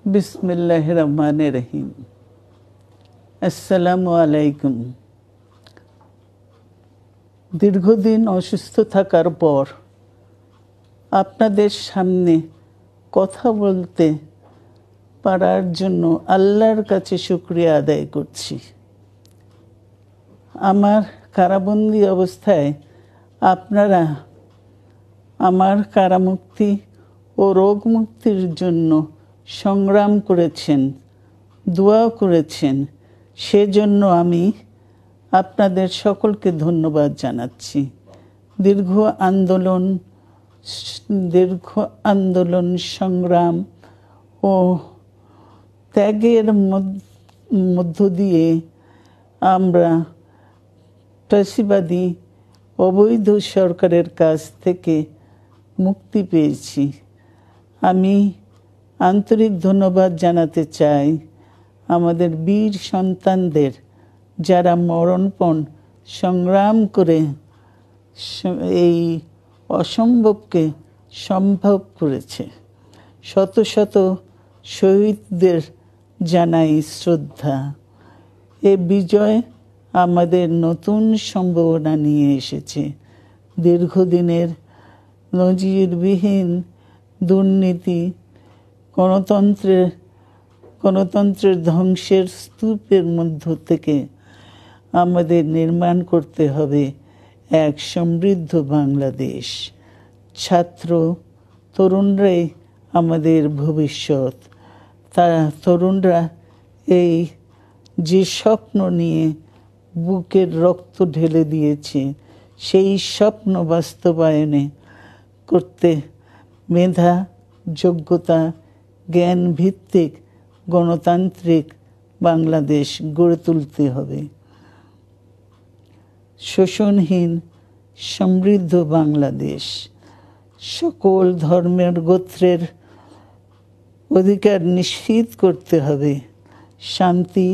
বিসমিল্লাহির রহমানির রহিম। আসসালামু আলাইকুম। দীর্ঘদিন অসুস্থ থাকার পর আপনাদের সামনে কথা বলতে পারার জন্য আল্লাহর কাছে শুকরিয়া আদায় করছি। আমার কারাবন্দী অবস্থায় আপনারা আমার কারামুক্তি ও রোগ মুক্তির জন্য সংগ্রাম করেছেন, দোয়া করেছেন। সেজন্য আমি আপনাদের সকলকে ধন্যবাদ জানাচ্ছি। দীর্ঘ আন্দোলন সংগ্রাম ও ত্যাগের মধ্য দিয়ে আমরা ফ্যাসিবাদী অবৈধ সরকারের কাছ থেকে মুক্তি পেয়েছি। আমি আন্তরিক ধন্যবাদ জানাতে চাই আমাদের বীর সন্তানদের, যারা মরণপণ সংগ্রাম করে এই অসম্ভবকে সম্ভব করেছে। শত শত শহীদদের জানাই শ্রদ্ধা। এ বিজয় আমাদের নতুন সম্ভাবনা নিয়ে এসেছে। দীর্ঘদিনের নজিরবিহীন দুর্নীতি, গণতন্ত্রের ধ্বংসের স্তূপের মধ্য থেকে আমাদের নির্মাণ করতে হবে এক সমৃদ্ধ বাংলাদেশ। ছাত্র তরুণরাই আমাদের ভবিষ্যৎ। তরুণরা এই যে স্বপ্ন নিয়ে বুকের রক্ত ঢেলে দিয়েছে, সেই স্বপ্ন বাস্তবায়নে করতে মেধা, যোগ্যতা, জ্ঞান ভিত্তিক গণতান্ত্রিক বাংলাদেশ গড়ে তুলতে হবে। শোষণহীন সমৃদ্ধ বাংলাদেশ। সকল ধর্মের গোত্রের অধিকার নিশ্চিত করতে হবে। শান্তি,